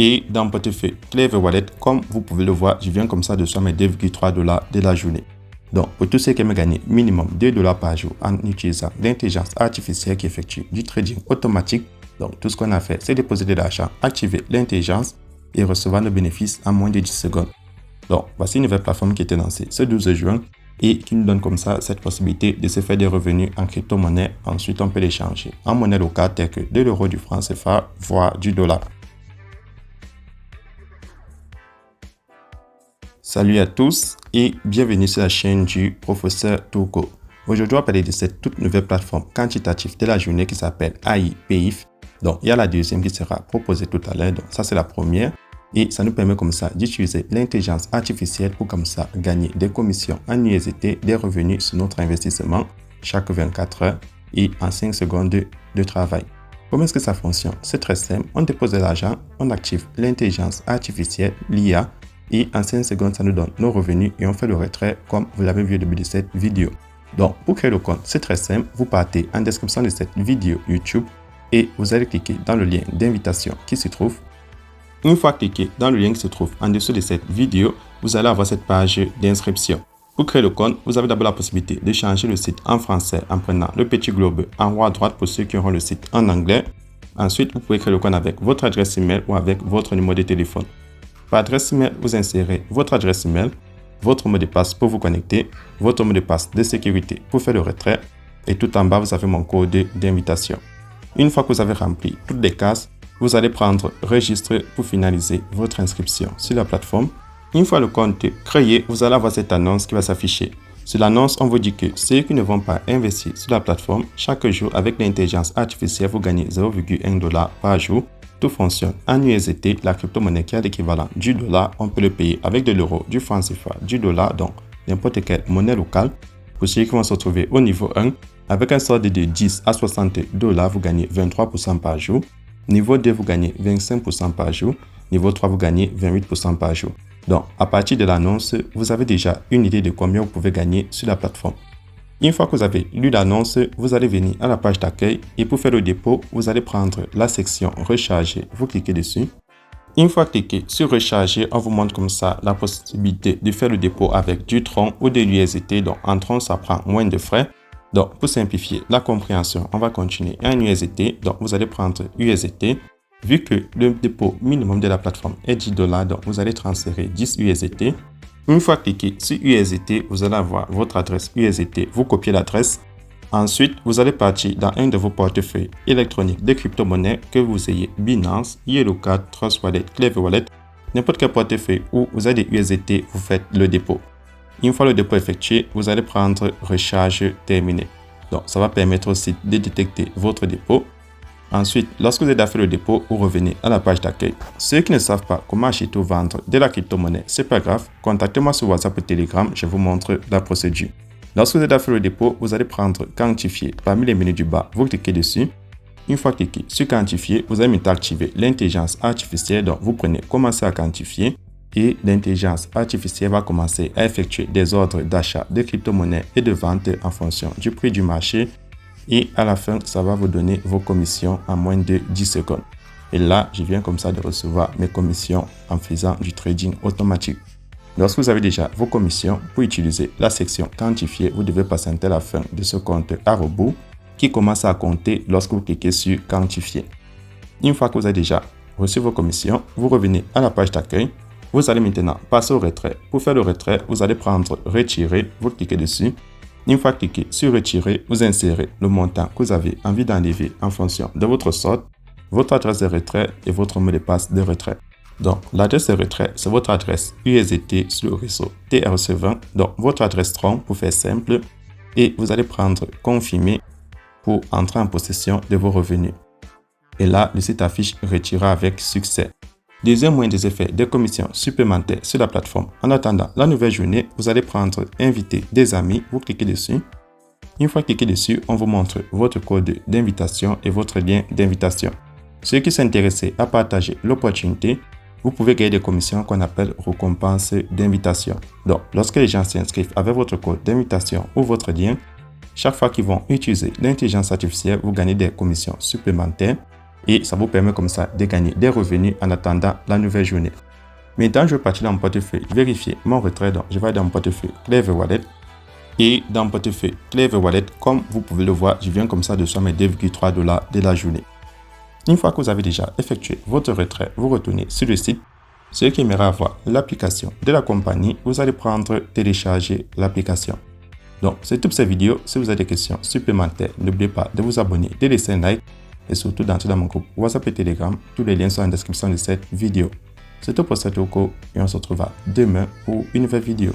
Et dans mon portefeuille Clever Wallet, comme vous pouvez le voir, je viens comme ça de recevoir mes 2,3 $ de la journée. Donc, pour tous ceux qui aiment gagner minimum 2 $ par jour en utilisant l'intelligence artificielle qui effectue du trading automatique, donc tout ce qu'on a fait, c'est déposer de l'argent, activer l'intelligence et recevoir nos bénéfices en moins de 10 secondes. Donc, voici une nouvelle plateforme qui a été lancée ce 12 juin et qui nous donne comme ça cette possibilité de se faire des revenus en crypto-monnaie. Ensuite, on peut les changer en monnaie locale telle que de l'euro, du franc CFA, voire du dollar. Salut à tous et bienvenue sur la chaîne du professeur Togo. Aujourd'hui, on va parler de cette toute nouvelle plateforme quantitative de la journée qui s'appelle AIPIF. Donc, il y a la deuxième qui sera proposée tout à l'heure. Donc, ça, c'est la première. Et ça nous permet comme ça d'utiliser l'intelligence artificielle pour comme ça gagner des commissions en USDT, des revenus sur notre investissement chaque 24 heures et en 5 secondes de travail. Comment est-ce que ça fonctionne? C'est très simple. On dépose de l'argent, on active l'intelligence artificielle, l'IA, et en 5 secondes, ça nous donne nos revenus et on fait le retrait comme vous l'avez vu au début de cette vidéo. Donc, pour créer le compte, c'est très simple. Vous partez en description de cette vidéo YouTube et vous allez cliquer dans le lien d'invitation qui se trouve. Une fois cliqué dans le lien qui se trouve en dessous de cette vidéo, vous allez avoir cette page d'inscription. Pour créer le compte, vous avez d'abord la possibilité de changer le site en français en prenant le petit globe en haut à droite pour ceux qui auront le site en anglais. Ensuite, vous pouvez créer le compte avec votre adresse email ou avec votre numéro de téléphone. Par adresse email, vous insérez votre adresse email, votre mot de passe pour vous connecter, votre mot de passe de sécurité pour faire le retrait et tout en bas, vous avez mon code d'invitation. Une fois que vous avez rempli toutes les cases, vous allez prendre registre pour finaliser votre inscription sur la plateforme. Une fois le compte créé, vous allez avoir cette annonce qui va s'afficher. Sur l'annonce, on vous dit que ceux qui ne vont pas investir sur la plateforme, chaque jour avec l'intelligence artificielle, vous gagnez 0,1 $ par jour. Tout fonctionne en USDT, la crypto-monnaie qui a l'équivalent du dollar, on peut le payer avec de l'euro, du franc CFA, du dollar, donc n'importe quelle monnaie locale. Pour ceux qui vont se retrouver au niveau 1, avec un solde de 10 à 60 $, vous gagnez 23% par jour. Niveau 2, vous gagnez 25% par jour. Niveau 3, vous gagnez 28% par jour. Donc, à partir de l'annonce, vous avez déjà une idée de combien vous pouvez gagner sur la plateforme. Une fois que vous avez lu l'annonce, vous allez venir à la page d'accueil et pour faire le dépôt, vous allez prendre la section recharger. Vous cliquez dessus. Une fois cliqué sur recharger, on vous montre comme ça la possibilité de faire le dépôt avec du Tron ou de l'USDT. Donc, en Tron, ça prend moins de frais. Donc, pour simplifier la compréhension, on va continuer en USDT. Donc, vous allez prendre USDT. Vu que le dépôt minimum de la plateforme est 10 $, donc vous allez transférer 10 USDT. Une fois cliqué sur USDT, vous allez avoir votre adresse USDT. Vous copiez l'adresse. Ensuite, vous allez partir dans un de vos portefeuilles électroniques de crypto-monnaies que vous ayez Binance, YellowCard, Trust Wallet, Clever Wallet, n'importe quel portefeuille où vous avez des USDT, vous faites le dépôt. Une fois le dépôt effectué, vous allez prendre recharge terminée. Donc, ça va permettre aussi de détecter votre dépôt. Ensuite, lorsque vous avez fait le dépôt, vous revenez à la page d'accueil. Ceux qui ne savent pas comment acheter ou vendre de la crypto-monnaie, c'est pas grave. Contactez-moi sur WhatsApp ou Telegram, je vous montre la procédure. Lorsque vous avez fait le dépôt, vous allez prendre quantifier parmi les menus du bas. Vous cliquez dessus. Une fois cliqué sur quantifier, vous allez maintenant activer l'intelligence artificielle. Donc, vous prenez commencer à quantifier et l'intelligence artificielle va commencer à effectuer des ordres d'achat de crypto-monnaie et de vente en fonction du prix du marché. Et à la fin, ça va vous donner vos commissions en moins de 10 secondes. Et là, je viens comme ça de recevoir mes commissions en faisant du trading automatique. Lorsque vous avez déjà vos commissions, pour utiliser la section quantifier, vous devez patienter la fin de ce compte à rebours qui commence à compter lorsque vous cliquez sur quantifier. Une fois que vous avez déjà reçu vos commissions, vous revenez à la page d'accueil. Vous allez maintenant passer au retrait. Pour faire le retrait, vous allez prendre retirer, vous cliquez dessus. Une fois cliqué sur retirer, vous insérez le montant que vous avez envie d'enlever en fonction de votre sorte, votre adresse de retrait et votre mot de passe de retrait. Donc, l'adresse de retrait, c'est votre adresse USDT sur le réseau TRC20. Donc, votre adresse Tron pour faire simple. Et vous allez prendre confirmer pour entrer en possession de vos revenus. Et là, le site affiche retirer avec succès. Deuxième moyen des effets des commissions supplémentaires sur la plateforme. En attendant la nouvelle journée, vous allez prendre inviter des amis, vous cliquez dessus. Une fois cliqué dessus, on vous montre votre code d'invitation et votre lien d'invitation. Ceux qui sont intéressés à partager l'opportunité, vous pouvez gagner des commissions qu'on appelle récompenses d'invitation. Donc, lorsque les gens s'inscrivent avec votre code d'invitation ou votre lien, chaque fois qu'ils vont utiliser l'intelligence artificielle, vous gagnez des commissions supplémentaires. Et ça vous permet comme ça de gagner des revenus en attendant la nouvelle journée. Maintenant, je vais partir dans mon portefeuille, vérifier mon retrait. Donc, je vais dans mon portefeuille Clever Wallet. Et dans mon portefeuille Clever Wallet, comme vous pouvez le voir, je viens comme ça de recevoir mes 2,3 $ de la journée. Une fois que vous avez déjà effectué votre retrait, vous retournez sur le site. Ceux qui aimeraient avoir l'application de la compagnie, vous allez prendre télécharger l'application. Donc, c'est toutes ces vidéos. Si vous avez des questions supplémentaires, n'oubliez pas de vous abonner, de laisser un like et surtout d'entrer dans mon groupe WhatsApp et Telegram. Tous les liens sont en description de cette vidéo. C'est tout pour cette vidéo et on se retrouve demain pour une nouvelle vidéo.